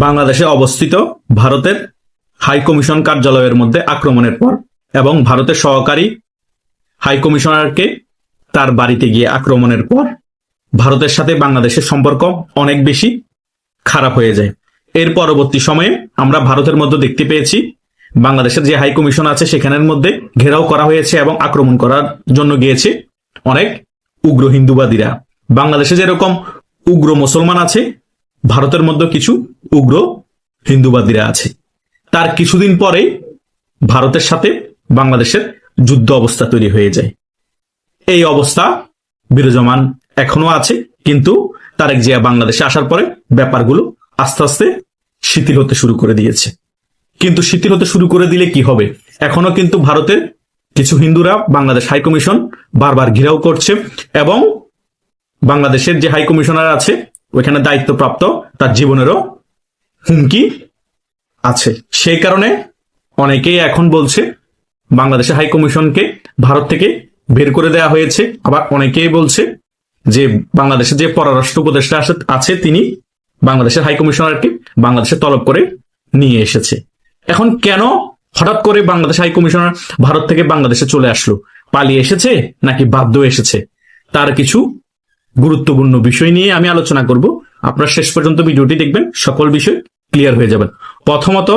বাংলাদেশে অবস্থিত ভারতের হাই কমিশন কার্যালয়ের মধ্যে আক্রমণের পর এবং ভারতের সহকারী হাই কমিশনারকে তার বাড়িতে গিয়ে আক্রমণের পর ভারতের সাথে বাংলাদেশের সম্পর্ক অনেক বেশি খারাপ হয়ে যায়। এর পরবর্তী সময়ে আমরা ভারতের মধ্যে দেখতে পেয়েছি বাংলাদেশের যে হাই কমিশন আছে সেখানের মধ্যে ঘেরাও করা হয়েছে এবং আক্রমণ করার জন্য গিয়েছে অনেক উগ্র হিন্দুবাদীরা। বাংলাদেশে যেরকম উগ্র মুসলমান আছে, ভারতের মধ্যে কিছু উগ্র হিন্দুবাদীরা আছে। তার কিছুদিন পরে ভারতের সাথে বাংলাদেশের যুদ্ধ অবস্থা তৈরি হয়ে যায়। এই অবস্থা বিরাজমান এখনো আছে, কিন্তু তারেক জিয়া বাংলাদেশে আসার পরে ব্যাপারগুলো আস্তে আস্তে শিথিল হতে শুরু করে দিয়েছে। কিন্তু শিথিল হতে শুরু করে দিলে কি হবে? এখনো কিন্তু ভারতের কিছু হিন্দুরা বাংলাদেশ হাই কমিশন বারবার ঘেরাও করছে এবং বাংলাদেশের যে হাই কমিশনার আছে ওইখানে দায়িত্বপ্রাপ্ত তার জীবনেরও হুমকি আছে। সেই কারণে অনেকেই এখন বলছে বাংলাদেশের হাই কমিশনকে ভারত থেকে বের করে দেওয়া হয়েছে। আবার অনেকেই বলছে যে বাংলাদেশের যে পররাষ্ট্র উপদেষ্টা আছে তিনি বাংলাদেশের হাই কমিশনারকে বাংলাদেশে তলব করে নিয়ে এসেছে। এখন কেন হঠাৎ করে বাংলাদেশ হাই কমিশনার ভারত থেকে বাংলাদেশে চলে আসলো? পালিয়ে এসেছে নাকি বাধ্য এসেছে? তার কিছু গুরুত্বপূর্ণ বিষয় নিয়ে আমি আলোচনা করব। আপনারা শেষ পর্যন্ত ভিডিওটি দেখবেন, সকল বিষয় ক্লিয়ার হয়ে যাবেন। প্রথমত,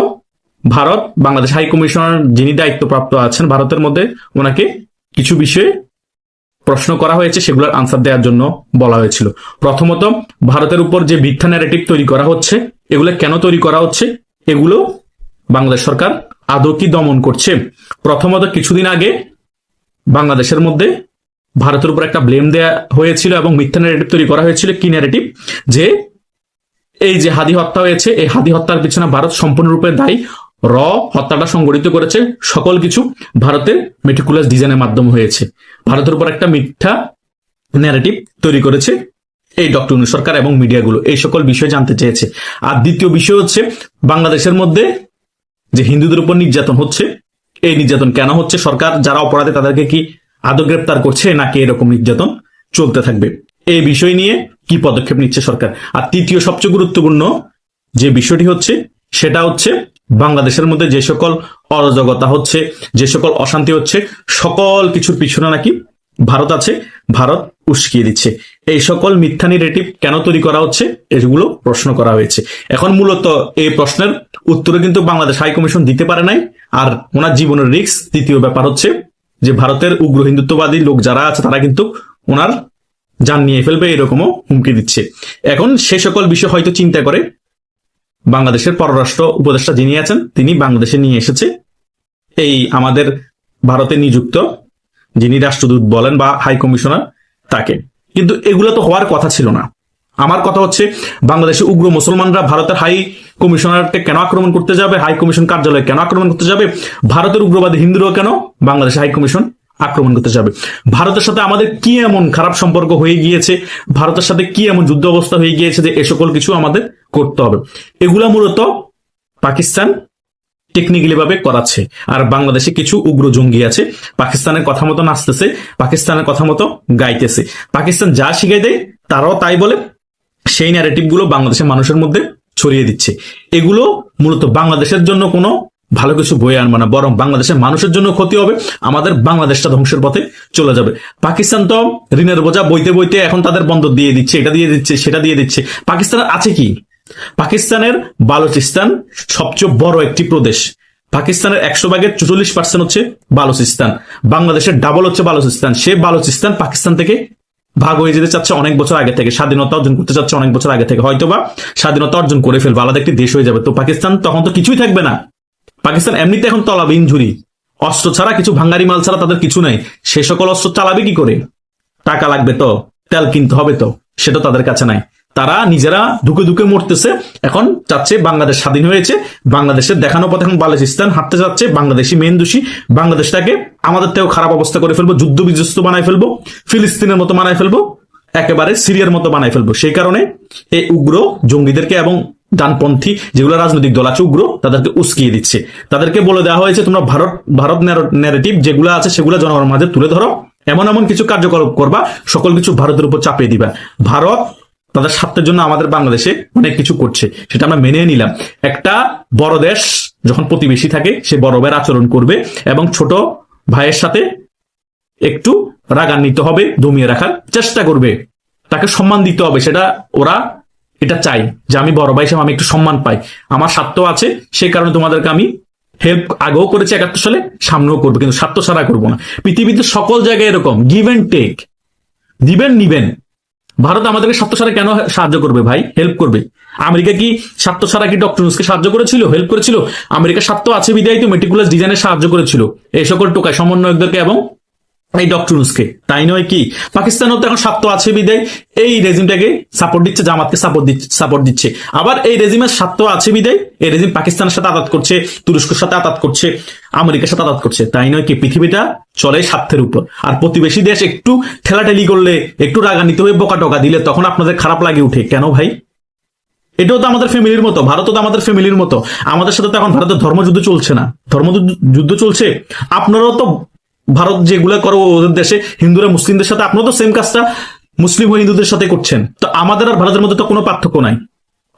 ভারত বাংলাদেশ হাই কমিশনার যিনি দায়িত্বপ্রাপ্ত আছেন ভারতের মধ্যে, ওনাকে কিছু বিষয়ে প্রশ্ন করা হয়েছে, সেগুলোর আনসার দেওয়ার জন্য বলা হয়েছিল। প্রথমত, ভারতের উপর যে মিথ্যা ন্যারেটিভ তৈরি করা হচ্ছে, এগুলো কেন তৈরি করা হচ্ছে, এগুলো বাংলাদেশ সরকার আদৌ কি দমন করছে? প্রথমত, কিছুদিন আগে বাংলাদেশের মধ্যে ভারতের উপর একটা ব্লেম দেয়া হয়েছিল এবং মিথ্যা ন্যারেটিভ তৈরি করা হয়েছিল। কি ন্যারেটিভ? যে এই যে হাদি হত্যা হয়েছে, এই হাদি হত্যার পিছনে ভারত সম্পূর্ণরূপে দায়ী। হত্যাটা সংগঠিত করেছে, সকল কিছু ভারতের মেটিকুলাস ডিজাইনের মাধ্যমে হয়েছে। ভারতের উপর একটা মিথ্যা ন্যারেটিভ তৈরি করেছে এই ডক্টর ইউনূস সরকার এবং মিডিয়াগুলো। এই সকল বিষয় জানতে চেয়েছে। আর দ্বিতীয় বিষয় হচ্ছে বাংলাদেশের মধ্যে যে হিন্দুদের উপর নির্যাতন হচ্ছে, এই নির্যাতন কেন হচ্ছে? সরকার যারা অপরাধী তাদেরকে কি আদৌ গ্রেপ্তার করছে নাকি এরকম নির্যাতন চলতে থাকবে? এই বিষয় নিয়ে কি পদক্ষেপ নিচ্ছে সরকার? আর তৃতীয় সবচেয়ে গুরুত্বপূর্ণ যে বিষয়টি হচ্ছে সেটা হচ্ছে বাংলাদেশের মধ্যে যে সকল অরাজকতা হচ্ছে, যে সকল অশান্তি হচ্ছে, সকল কিছুর পিছনে নাকি ভারত আছে, ভারত উস্কিয়ে দিচ্ছে। এই সকল মিথ্যা ন্যারেটিভ কেন তৈরি করা হচ্ছে এগুলো প্রশ্ন করা হয়েছে। এখন মূলত এই প্রশ্নের উত্তরে কিন্তু বাংলাদেশ হাই কমিশন দিতে পারে নাই। আর ওনার জীবনের রিস্ক। তৃতীয় ব্যাপার হচ্ছে যে ভারতের উগ্র হিন্দুত্ববাদী লোক যারা আছে তারা কিন্তু ওনার জান নিয়ে ফেলবে, এরকমও হুমকি দিচ্ছে। এখন সে সকল বিষয় হয়তো চিন্তা করে বাংলাদেশের পররাষ্ট্র উপদেষ্টা যিনি আছেন তিনি বাংলাদেশে নিয়ে এসেছে এই আমাদের ভারতে নিযুক্ত যিনি রাষ্ট্রদূত বলেন বা হাই কমিশনার তাকে। কিন্তু এগুলো তো হওয়ার কথা ছিল না। আমার কথা হচ্ছে বাংলাদেশে উগ্র মুসলমানরা ভারতের হাই কমিশনারকে কেন আক্রমণ করতে যাবে? হাই কমিশন কার্যালয়ে কেন আক্রমণ করতে যাবে? ভারতের উগ্রবাদী হিন্দুরাও কেন বাংলাদেশে হাই কমিশন আক্রমণ করতে যাবে? ভারতের সাথে আমাদের কি এমন খারাপ সম্পর্ক হয়ে গিয়েছে, ভারতের সাথে কি এমন যুদ্ধ অবস্থা হয়ে গিয়েছে যে এ সকল কিছু আমাদের করতে হবে? এগুলা মূলত পাকিস্তান টেকনিক্যালি ভাবে করাচ্ছে। আর বাংলাদেশে কিছু উগ্র জঙ্গি আছে, পাকিস্তানের কথা মতো নাচতেছে, পাকিস্তানের কথা মতো গাইতেছে। পাকিস্তান যা শিখাই দেয় তারাও তাই বলে, সেই ন্যারেটিভ গুলো বাংলাদেশের মানুষের মধ্যে ছড়িয়ে দিচ্ছে। এগুলো মূলত বাংলাদেশের জন্য কোনো ভালো কিছু বয়ে আনবে না, বরং বাংলাদেশের মানুষের জন্য ক্ষতি হবে। আমাদের বাংলাদেশটা ধ্বংসের পথে চলে যাবে। পাকিস্তান তো ঋণের বোঝা বইতে বইতে এখন তাদের বন্দর দিয়ে দিচ্ছে, এটা দিয়ে দিচ্ছে, সেটা দিয়ে দিচ্ছে। পাকিস্তানের আছে কি? পাকিস্তানের বালুচিস্তান সবচেয়ে বড় একটি প্রদেশ। পাকিস্তানের 100 ভাগের 44% হচ্ছে বালুচিস্তান। বাংলাদেশের ডাবল হচ্ছে বালুচিস্তান। সে বালুচিস্তান পাকিস্তান থেকে ভাগ হয়ে যেতে চাচ্ছে অনেক বছর আগে থেকে, স্বাধীনতা অর্জন করতে চাচ্ছে অনেক বছর আগে থেকে। হয়তোবা স্বাধীনতা অর্জন করে ফেলবে, আলাদা একটি দেশ হয়ে যাবে। তো পাকিস্তান তখন তো কিছুই থাকবে না। পাকিস্তান এমনিতে এখন তলাবিহীন ঝুরি, অস্ত্র ছাড়া, কিছু ভাঙ্গারি মাল ছাড়া তাদের কিছু নাই। সে সকল অস্ত্র চালাবে কি করে? টাকা লাগবে তো, তেল কিনতে হবে তো, সেটা তাদের কাছে নাই। তারা নিজেরা ধুকে ধুকে মরতেছে। এখন চাচ্ছে বাংলাদেশ স্বাধীন হয়েছে, বাংলাদেশের দেখানো পথে এখন বালুচিস্তান হাঁটতে যাচ্ছে। বাংলাদেশি মেন দোষী, বাংলাদেশটাকে আমাদের থেকেও খারাপ অবস্থা করে ফেলবো, যুদ্ধ বিধ্বস্ত বানাই ফেলবো, ফিলিস্তিনের মতো বানাই ফেলবো, একেবারে সিরিয়ার মতো বানাই ফেলবো। সেই কারণে এই উগ্র জঙ্গিদেরকে এবং ডানপন্থী যেগুলো রাজনৈতিক দল আছে উগ্র, তাদেরকে উস্কিয়ে দিচ্ছে। তাদেরকে বলে দেওয়া হয়েছে তোমরা ভারত ন্যারেটিভ যেগুলো আছে সেগুলো জনগণের মাঝে তুলে ধরো, এমন এমন কিছু কার্যকলাপ করবা, সকল কিছু ভারতের উপর চাপিয়ে দিবা। ভারত তাদের স্বার্থের জন্য আমাদের বাংলাদেশে অনেক কিছু করছে, সেটা আমরা মেনে নিলাম। একটা বড় দেশ যখন প্রতিবেশী থাকে, সে বড় ভাইয়ের আচরণ করবে এবং ছোট ভাইয়ের সাথে একটু রাগান্বিত হবে, দমিয়ে রাখার চেষ্টা করবে, তাকে সম্মান দিতে হবে। সেটা ওরা এটা চাই যে আমি বড় ভাই হিসেবে আমি একটু সম্মান পাই, আমার স্বার্থ আছে, সেই কারণে তোমাদেরকে আমি হেল্প আগেও করেছি 71 সালে, সামনেও করবো, কিন্তু স্বার্থ ছাড়া করবো না। পৃথিবীতে সকল জায়গায় এরকম গিভ এন্ড টেক, দিবেন নিবেন। ভারত আমাদেরকে স্বার্থ ছাড়া কেন সাহায্য করবে ভাই? হেল্প করবে। আমেরিকা কি স্বার্থ ছাড়া কি ডক্টর ইউনূসকে সাহায্য করেছিল, হেল্প করেছিল? আমেরিকার স্বার্থ আছে বিদায় তো মেটিকুলাস ডিজাইনে সাহায্য করেছিল এই সকল টোকাই সমন্বয়কদেরকে এবং এই ডক্টর ইউনূসকে, তাই নয় কি? পাকিস্তানও তো এখন স্বার্থ আছে বিদায় এই রেজিমটাকে সাপোর্ট দিচ্ছে, জামাতকে সাপোর্ট দিচ্ছে। আবার এই রেজিমের স্বার্থ আছে বিদায় এই রেজিম পাকিস্তানের সাথে আঘাত করছে, তুরস্কের সাথে আঘাত করছে, আমেরিকার সাথে আঘাত করছে, তাই নয় কি? পৃথিবীটা চলে স্বার্থের উপর। আর প্রতিবেশী দেশ একটু ঠেলাঠেলি করলে, একটু রাগান্বিত হয়ে বোকা টোকা দিলে তখন আপনাদের খারাপ লাগে উঠে, কেন ভাই? এটাও তো আমাদের ফ্যামিলির মতো, ভারতও তো আমাদের ফ্যামিলির মতো। আমাদের সাথে তো এখন ভারতের ধর্মযুদ্ধ চলছে না, ধর্মযুদ্ধ চলছে। আপনারাও তো ভারত যেগুলো করো ওদের দেশে হিন্দুরা মুসলিমদের সাথে, আপনারা তো সেম কাজটা মুসলিম ও হিন্দুদের সাথে করছেন। তো আমাদের আর ভারতের মধ্যে তো কোনো পার্থক্য নাই।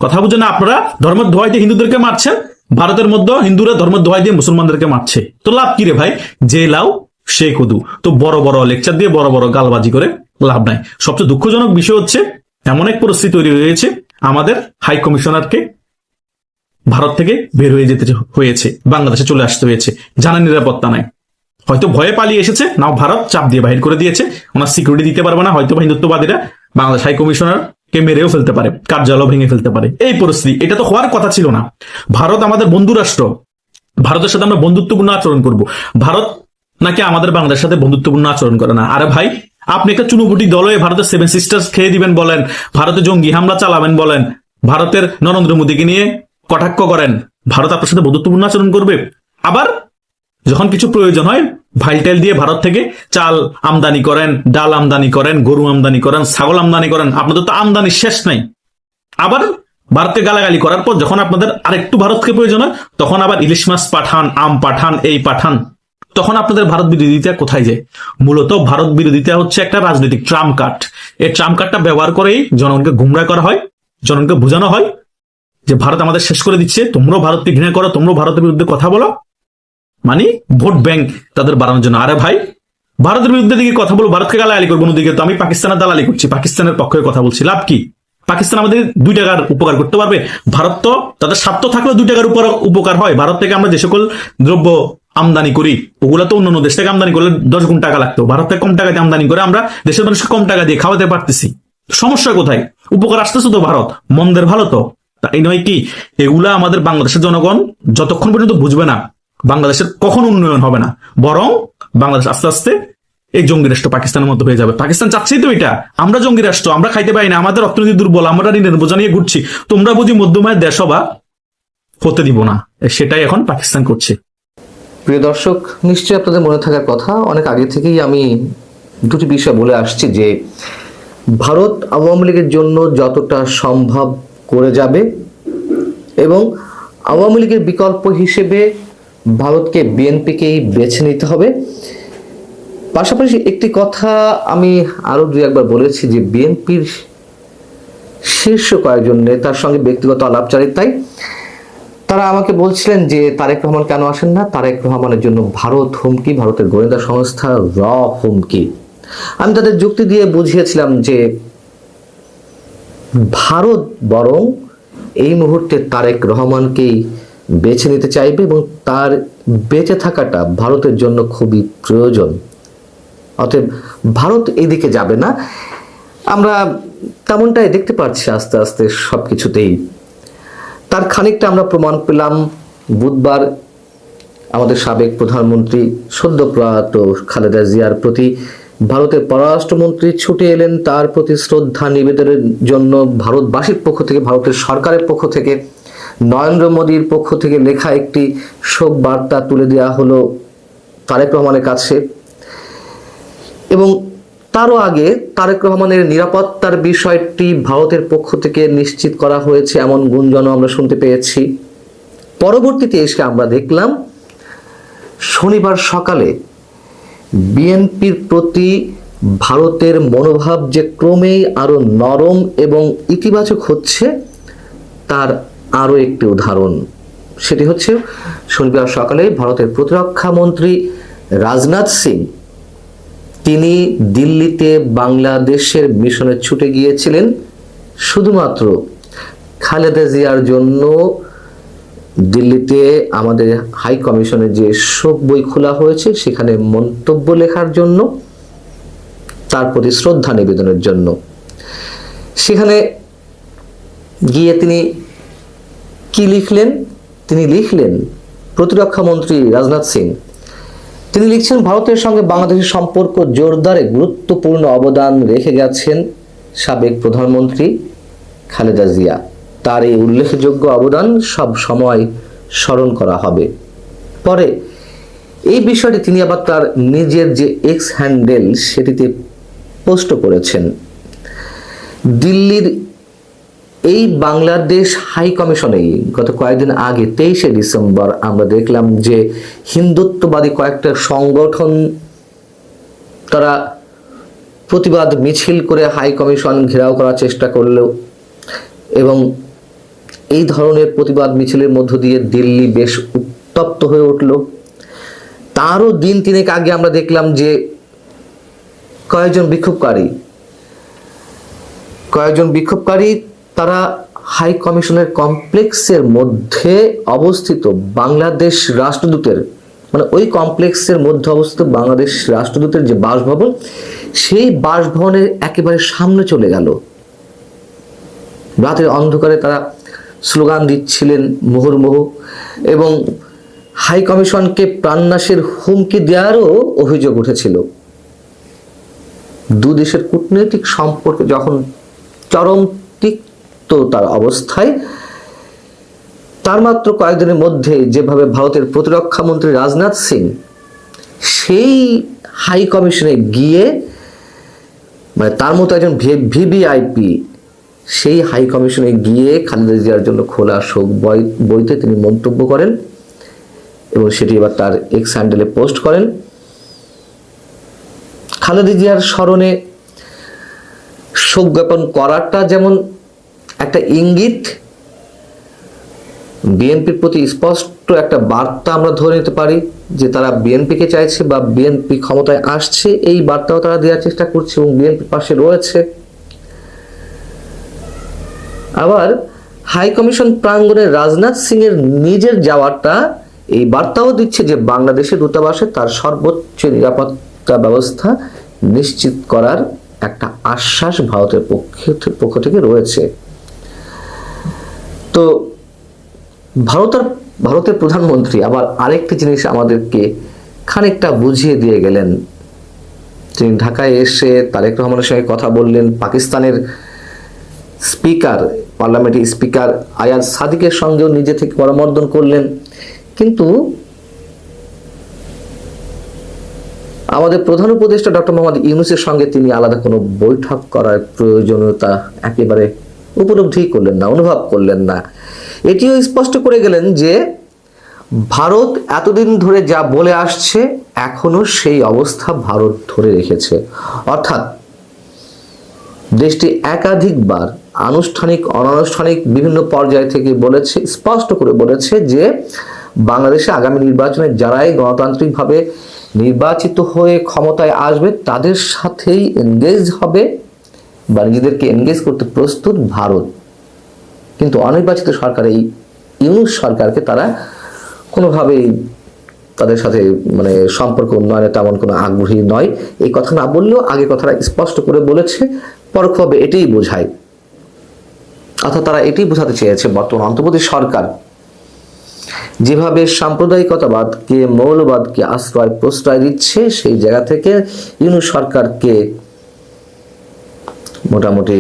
কথা বুঝেন না? আপনারা ধর্মের দোহাই দিয়ে হিন্দুদেরকে মারছেন, ভারতের মধ্যে হিন্দুরা ধর্মের দোহাই দিয়ে মুসলমানদেরকে মারছে। তো লাভ কি রে ভাই? যে লাউ সে কদু। তো বড় বড় লেকচার দিয়ে বড় বড় গালবাজি করে লাভ নাই। সবচেয়ে দুঃখজনক বিষয় হচ্ছে এমন এক পরিস্থিতি তৈরি হয়েছে, আমাদের হাই কমিশনারকে ভারত থেকে বের হয়ে যেতে হয়েছে, বাংলাদেশে চলে আসতে হয়েছে, জানার নিরাপত্তা নাই। হয়তো ভয়ে পালিয়ে এসেছে, নাও ভারত চাপ দিয়ে বাহির করে দিয়েছে, ওনার সিকিউরিটি দিতে পারবে না, হয়তো হিন্দুত্ববাদীরা বাংলাদেশ হাই কমিশনারকে মেরেও ফেলতে পারে, কার্যালয় ভেঙে ফেলতে পারে। এই পরিস্থিতি, এটা তো হওয়ার কথা ছিল না। ভারত আমাদের বন্ধু রাষ্ট্র, ভারতের সাথে আমরা বন্ধুত্বপূর্ণ আচরণ করব। ভারত নাকি আমাদের বাংলাদেশের সাথে বন্ধুত্বপূর্ণ আচরণ করে না। আরে ভাই, আপনি একটা চুনুপুটি দল হয়ে ভারতের 7 সিস্টার্স খেয়ে দিবেন বলেন, ভারতে জঙ্গি হামলা চালাবেন বলেন, ভারতের নরেন্দ্র মোদীকে নিয়ে কটাক্ষ করেন, ভারত আপনার সাথে বন্ধুত্বপূর্ণ আচরণ করবে? আবার যখন কিছু প্রয়োজন হয় ভাইলটাইল দিয়ে ভারত থেকে চাল আমদানি করেন, ডাল আমদানি করেন, গরু আমদানি করেন, ছাগল আমদানি করেন, আপনাদের তো আমদানি শেষ নাই। আবার ভারতকে গালাগালি করার পর যখন আপনাদের আরেকটু ভারতকে প্রয়োজন হয়, তখন আবার ইলিশ মাছ পাঠান, আম পাঠান, এই পাঠান। তখন আপনাদের ভারত বিরোধিতা কোথায় যায়? মূলত ভারত বিরোধিতা হচ্ছে একটা রাজনৈতিক ট্রাম্প কার্ড। এই ট্রাম্প কার্ডটা ব্যবহার করেই জনগণকে গুমরাহ করা হয়, জনগণকে বোঝানো হয় যে ভারত আমাদের শেষ করে দিচ্ছে, তোমরাও ভারতকে ঘৃণা করো, তোমরাও ভারতের বিরুদ্ধে কথা বলো, মানে ভোট ব্যাংক তাদের বাড়ানোর জন্য। আরে ভাই, ভারতের বিরুদ্ধে দিকে কথা বলবো, ভারতকে গালাগালি করবো, অন্যদিকে তো আমি পাকিস্তানের দালালি করছি, পাকিস্তানের পক্ষে কথা বলছি, লাভ কি? পাকিস্তান আমাদের 2 টাকার উপকার করতে পারবে? ভারত তো তাদের স্বার্থ থাকলেও 2 টাকার উপকার হয়। ভারত থেকে আমরা যে সকল দ্রব্য আমদানি করি, ওগুলো তো অন্যান্য দেশ থেকে আমদানি করলে 10 গুণ টাকা লাগতো, ভারত থেকে কম টাকাতে আমদানি করে আমরা দেশের মানুষকে কম টাকা দিয়ে খাওয়াতে পারতেছি। সমস্যা কোথায়? উপকার আসতেছে তো ভারত, মন্দের ভালো তো, তাই নয় কি? এগুলা আমাদের বাংলাদেশের জনগণ যতক্ষণ পর্যন্ত বুঝবে না, বাংলাদেশের কখন উন্নয়ন হবে না, বরং বাংলাদেশ আস্তে আস্তে এই জঙ্গি রাষ্ট্র পাকিস্তানের মতো হয়ে যাবে। পাকিস্তান চাচ্ছেই তো এটা, আমরা জঙ্গি রাষ্ট্র, আমরা খাইতে পারি না, আমাদের অর্থনীতি দুর্বল, আমরা ঋণের বোঝা নিয়ে ঘুরছি, তোমরা বুঝি মধ্যমায়ের দেশ হবা, হতে দিব না। সেটাই এখন পাকিস্তান করছে। প্রিয় দর্শক, নিশ্চয়ই আপনাদের মনে থাকার কথা, অনেক আগে থেকেই আমি দুটি বিষয় বলে আসছি যে ভারত আওয়ামী লীগের জন্য যতটা সম্ভব করে যাবে এবং আওয়ামী লীগের বিকল্প হিসেবে ভারতকে বিএনপিকেই বেছে নিতে হবে। পাশাপাশি একটি কথা আমি আরো 2-1বার বলেছি যে বিএনপির শীর্ষ কয়েকজন নেতার সঙ্গে ব্যক্তিগত আলাপচারিতায় তারা আমাকে বলছিলেন যে তারেক রহমান কেন আসেন না, তারেক রহমানের জন্য ভারত হুমকি, ভারতের গোয়েন্দা সংস্থা হুমকি। আমি তাদের যুক্তি দিয়ে বুঝিয়েছিলাম যে ভারত বরং এই মুহূর্তে তারেক রহমানকেই বেছে নিতে চাইবে এবং তার বেঁচে থাকাটা ভারতের জন্য খুবই প্রয়োজন। অতএব ভারত এদিকে যাবে না, আমরা তেমনটাই দেখতে পাচ্ছি আস্তে আস্তে সবকিছুতেই। তার খানিকটা আমরা প্রমাণ পেলাম বুধবার আমাদের সাবেক প্রধানমন্ত্রী সদ্য প্রয়াত খালেদা জিয়ার প্রতি ভারতের পররাষ্ট্রমন্ত্রী ছুটে এলেন তার প্রতি শ্রদ্ধা নিবেদনের জন্য। ভারতবাসীর পক্ষ থেকে, ভারতের সরকারের পক্ষ থেকে, নরেন্দ্র মোদীর পক্ষ থেকে লেখা একটি শোক বার্তা তুলে দেওয়া হলো তারেক রহমানের কাছে। এবং তারও আগে তারেক রহমানের নিরাপত্তার বিষয়টি ভারতের পক্ষ থেকে নিশ্চিত করা হয়েছে এমন গুঞ্জনও আমরা শুনতে পেয়েছি। পরবর্তীতে এসে আমরা দেখলাম শনিবার সকালে বিএনপির প্রতি ভারতের মনোভাব যে ক্রমেই আরো নরম এবং ইতিবাচক হচ্ছে তার আরো একটি উদাহরণ। সেটি হচ্ছে শনিবার সকালে ভারতের প্রতিরক্ষা মন্ত্রী রাজনাথ সিং তিনি দিল্লিতে বাংলাদেশের মিশনে ছুটে গিয়েছিলেন শুধুমাত্র খালেদা জিয়ার জন্য। দিল্লিতে আমাদের হাই কমিশনের যে শোক বই খোলা হয়েছে সেখানে মন্তব্য লেখার জন্য, তার প্রতি শ্রদ্ধা নিবেদনের জন্য। সেখানে গিয়ে তিনি কি লিখলেন? তিনি লিখলেন, প্রতিরক্ষা মন্ত্রী রাজনাথ সিং তিনি লিখছেন, ভারতের সঙ্গে বাংলাদেশের সম্পর্ক জোরদারে গুরুত্বপূর্ণ অবদান রেখে গেছেন সাবেক প্রধানমন্ত্রী খালেদা জিয়া। তার এই উল্লেখযোগ্য অবদান সব সময় স্মরণ করা হবে। পরে এই বিষয়টি তিনি আবার তার নিজের যে এক্স হ্যান্ডেল সেটিতে পোস্ট করেছেন। দিল্লির এই বাংলাদেশ হাই কমিশনেই গত কয়েকদিন আগে 23শে ডিসেম্বর আমরা দেখলাম যে হিন্দুত্ববাদী কয়েকটা সংগঠন তারা প্রতিবাদ মিছিল করে হাই কমিশন ঘেরাও করার চেষ্টা করলো এবং এই ধরনের প্রতিবাদ মিছিলের মধ্য দিয়ে দিল্লি বেশ উত্তপ্ত হয়ে উঠল। তারও দিন তিনেক আগে আমরা দেখলাম যে কয়েকজন বিক্ষোভকারী তারা হাই কমিশনের কমপ্লেক্সের মধ্যে অবস্থিত বাংলাদেশ রাষ্ট্রদূতের, মানে ওই কমপ্লেক্সের মধ্যে অবস্থিত বাংলাদেশ রাষ্ট্রদূতের যে বাসভবন, সেই বাসভবনের একেবারে সামনে চলে গেল। রাতের অন্ধকারে তারা স্লোগান দিচ্ছিলেন মুহুর্মুহু এবং হাই কমিশনকে প্রাণনাশের হুমকি দেওয়ারও অভিযোগ উঠেছিল। দুদেশের কূটনৈতিক সম্পর্ক যখন চরম তিক্ততার অবস্থায়, তার মাত্র কয়েকদিনের মধ্যে যেভাবে ভারতের প্রতিরক্ষা মন্ত্রী রাজনাথ সিং সেই হাই কমিশনে গিয়ে, মানে তার মতো একজন ভিভিআইপি সেই হাই কমিশনে গিয়ে খালেদা জিয়ার জন্য খোলা শোক বইতে তিনি মন্তব্য করেন এবং সেটি এবার তার এক্স হ্যান্ডেলে পোস্ট করেন। খালেদা জিয়ার স্মরণে শোক জ্ঞাপন করাটা যেমন একটা ইঙ্গিত, বিএনপির প্রতি স্পষ্ট একটা বার্তা আমরা ধরে নিতে পারি যে তারা বিএনপিকে চাইছে বা বিএনপি ক্ষমতায় আসছে, এই বার্তাও তারা দেওয়ার চেষ্টা করছে এবং বিএনপির পাশে রয়েছে। আবার হাই কমিশন প্রাঙ্গণে রাজনাথ সিং এর নিজের যাওয়াটা এই বার্তাও দিচ্ছে যে বাংলাদেশের দূতাবাসে তার সর্বোচ্চ নিরাপত্তা ব্যবস্থা নিশ্চিত করার একটা আশ্বাস ভারতের পক্ষ থেকে রয়েছে। তো ভারতের প্রধানমন্ত্রী আবার আরেকটি জিনিস আমাদেরকে খানিকটা বুঝিয়ে দিয়ে গেলেন। তিনি ঢাকায় এসে তারেক রহমানের সঙ্গে কথা বললেন, পাকিস্তানের স্পিকার, পার্লামেন্টের স্পিকার আয়াজ সাদিকের সঙ্গেও নিজে থেকে পরামর্শন করলেন, কিন্তু আমাদের প্রধান উপদেষ্টা ডক্টর মোহাম্মদ ইউনূসের সঙ্গে তিনি আলাদা কোনো বৈঠক করার প্রয়োজনীয়তা একেবারে উপলব্ধি করলেন না, অনুভব করলেন না। এটিও স্পষ্ট করে গেলেন যে ভারত এতদিন ধরে যা বলে আসছে এখনো সেই অবস্থা ভারত ধরে রেখেছে। অর্থাৎ দেশটি একাধিকবার আনুষ্ঠানিক অনানুষ্ঠানিক বিভিন্ন পর্যায় থেকে বলেছে, স্পষ্ট করে বলেছে যে বাংলাদেশে আগামী নির্বাচনে যারাই গণতান্ত্রিকভাবে নির্বাচিত হয়ে ক্ষমতায় আসবে তাদের সাথেই এনগেজ হবে বা নিজেদেরকে এনগেজ করতে প্রস্তুত ভারত। কিন্তু অনির্বাচিত সরকার, এই ইউনূস সরকারকে তারা কোনোভাবেই তাদের সাথে মানে সম্পর্ক উন্নয়নে তেমন কোনো আগ্রহী নয়। এই কথা না বললেও আগে কথাটা স্পষ্ট করে বলেছে, পরোক্ষভাবে এটাই বোঝায়। অর্থাৎ তারা এটাই বোঝাতে চেয়েছে বর্তমান অন্তর্বর্তী সরকার যেভাবে সাম্প্রদায়িকতাবাদকে, মৌলবাদকে আশ্রয় প্রশ্রয় দিচ্ছে, সেই জায়গা থেকে ইউনূস সরকারকে মোটামুটি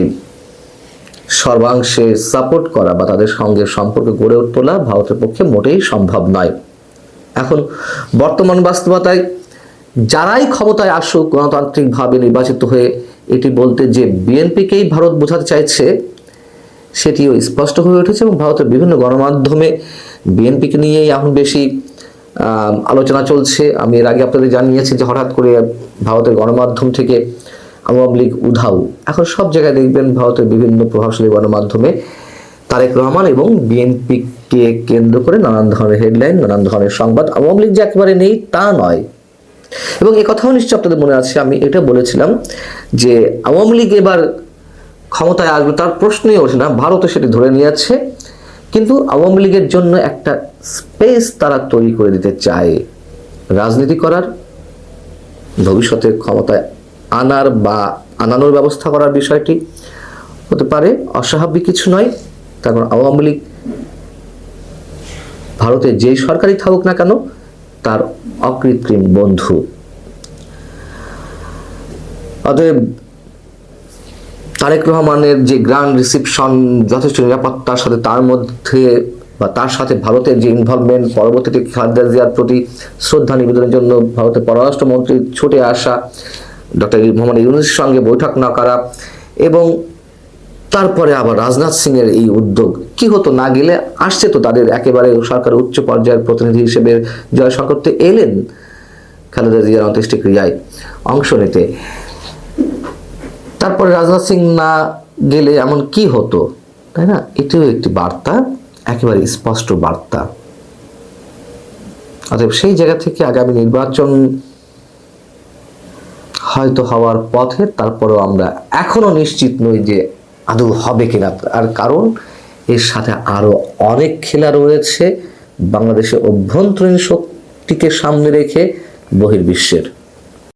সর্বাংশে সাপোর্ট করা বা তাদের সঙ্গে সম্পর্ক গড়ে তোলা ভারতের পক্ষে মোটেই সম্ভব নয়। এখন বর্তমান বাস্তবতায় যারাই ক্ষমতায় আসুক গণতান্ত্রিকভাবে নির্বাচিত হয়ে, এটি বলতে যে বিএনপিকেই ভারত বোঝাতে চাইছে সেটিও স্পষ্ট হয়ে উঠেছে এবং ভারতের বিভিন্ন গণমাধ্যমে বিএনপিকে নিয়েই এখন বেশি আলোচনা চলছে। আমি এর আগে আপনাদের জানিয়েছি যে হঠাৎ করে ভারতের গণমাধ্যম থেকে আওয়ামী লীগ উধাও। এখন সব জায়গায় দেখবেন ভারতের বিভিন্ন প্রভাবশালী গণমাধ্যমে তারেক রহমান এবং বিএনপিকে কেন্দ্র করে নানান ধরনের হেডলাইন, নানান ধরনের সংবাদ। আওয়ামী লীগ যে একেবারে নেই তা নয়। এবং এ কথাও নিশ্চয় আপনাদের মনে আছে, আমি এটা বলেছিলাম যে আওয়ামী লীগ এবার ক্ষমতায় আসবে তার প্রশ্নই ওঠে না, ভারতও সেটি ধরে নিয়েছে। কিন্তু আওয়ামী লীগের জন্য একটা স্পেস তারা তৈরি করে দিতে চায় রাজনীতি করার, ভবিষ্যতে ক্ষমতায় আনার বা আনানোর ব্যবস্থা করার বিষয়টি হতে পারে অস্বাভাবিক কিছু নয়। কারণ আওয়ামী লীগ ভারতে যেই সরকারই থাকুক না কেন তার অকৃত্রিম বন্ধু। অতএব তারেক রহমানের যে গ্র্যান্ড রিসিপশন, যথেষ্ট নিরাপত্তার সাথে তার মধ্যে বা তার সাথে ভারতের যে ইনভলভমেন্ট, পরবর্তীতে খালেদা জিয়ার প্রতি শ্রদ্ধা নিবেদনের জন্য ভারতের পররাষ্ট্রমন্ত্রী ছুটে আসা, ডক্টর মোহাম্মদ ইউনূসের সঙ্গে বৈঠক না করা, এবং তারপরে আবার রাজনাথ সিং এর এই উদ্যোগ, কি হতো না গেলে, আসছে তো তাদের একেবারে সরকারের উচ্চ পর্যায়ের প্রতিনিধি হিসেবে জয়শঙ্কর তো এলেন খালেদা জিয়ার অন্ত্যেষ্টিক্রিয়ায় অংশ নিতে। তারপরে রাজনাথ সিং না গেলে এমন কি হতো, তাই না? এটিও একটি বার্তা, একেবারে স্পষ্ট বার্তা। অতএব সেই জায়গা থেকে আগামী নির্বাচন হয়তো হওয়ার পথে, তারপরেও আমরা এখনো নিশ্চিত নই যে আদৌ হবে কিনা। আর কারণ এর সাথে আরো অনেক খেলা রয়েছে বাংলাদেশের অভ্যন্তরীণ শক্তিকে সামনে রেখে বহির্বিশ্বের।